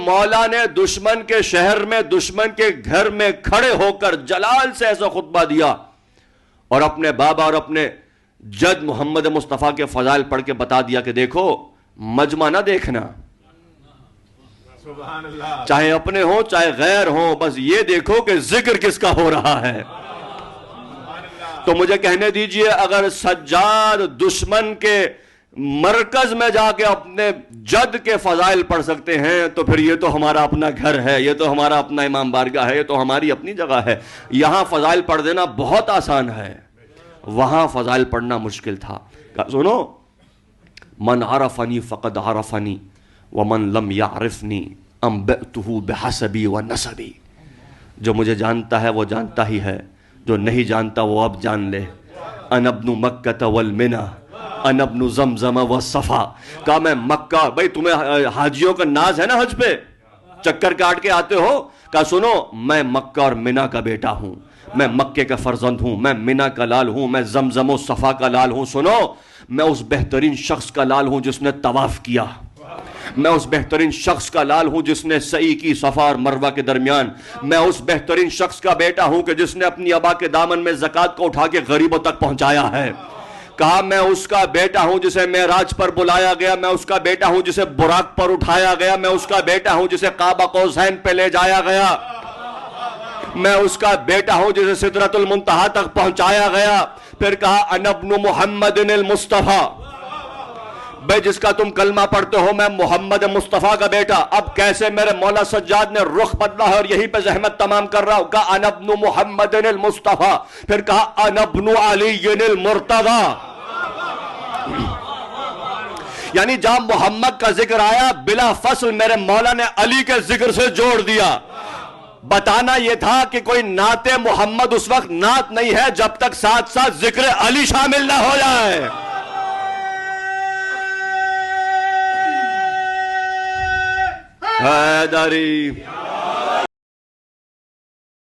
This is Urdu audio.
مولا نے دشمن کے شہر میں دشمن کے گھر میں کھڑے ہو کر جلال سے ایسا خطبہ دیا اور اپنے بابا اور اپنے جد محمد مصطفیٰ کے فضائل پڑھ کے بتا دیا کہ دیکھو مجمع نہ دیکھنا، چاہے اپنے ہوں چاہے غیر ہوں، بس یہ دیکھو کہ ذکر کس کا ہو رہا ہے۔ تو مجھے کہنے دیجئے اگر سجاد دشمن کے مرکز میں جا کے اپنے جد کے فضائل پڑھ سکتے ہیں تو پھر یہ تو ہمارا اپنا گھر ہے، یہ تو ہمارا اپنا امام بارگاہ ہے، یہ تو ہماری اپنی جگہ ہے۔ یہاں فضائل پڑھ دینا بہت آسان ہے، وہاں فضائل پڑھنا مشکل تھا۔ سنو، من عرفنی فقد عرفنی ومن لم یعرفنی انبأتہ بحسبی ونسبی۔ جو مجھے جانتا ہے وہ جانتا ہی ہے، جو نہیں جانتا وہ اب جان لے۔ انا ابن مکہ والمنى انا ابن زمزم والصفا۔ کہا میں مکہ، بھئی تمہیں حاجیوں کا ناز ہے نا حج پہ، چکر کاٹ کے آتے ہو، کہا سنو میں مکہ اور منی کا بیٹا ہوں، میں مکے کا فرزند ہوں، میں منی کا لال ہوں، میں زمزم و صفا کا لال ہوں۔ سنو میں اس بہترین شخص کا لال ہوں جس نے طواف کیا، میں اس بہترین شخص کا لال ہوں جس نے سعی کی صفا اور مروہ کے درمیان، میں اس بہترین شخص کا بیٹا ہوں کہ جس نے اپنی ابا کے دامن میں زکوٰۃ کو اٹھا کے غریبوں تک پہنچایا ہے۔ کہا میں اس کا بیٹا ہوں جسے معراج پر بلایا گیا، میں اس کا بیٹا ہوں جسے براق پر اٹھایا گیا، میں اس کا بیٹا ہوں جسے قاب قوسین پہ لے جایا گیا، میں اس کا بیٹا ہوں جسے سدرۃ المنتہا تک پہنچایا گیا۔ پھر کہا انا ابن محمد المصطفیٰ، بھئی جس کا تم کلمہ پڑھتے ہو میں محمد مصطفیٰ کا بیٹا۔ اب کیسے میرے مولا سجاد نے رخ بدلا ہے اور یہی پہ زحمت تمام کر رہا ہوں۔ کہا انا ابن محمد المصطفیٰ، پھر کہا انا ابن علی المرتضی۔ یعنی جہاں محمد کا ذکر آیا بلا فصل میرے مولا نے علی کے ذکر سے جوڑ دیا۔ بتانا یہ تھا کہ کوئی نعت محمد اس وقت نعت نہیں ہے جب تک ساتھ ساتھ ذکر علی شامل نہ ہو جائے۔ حیدری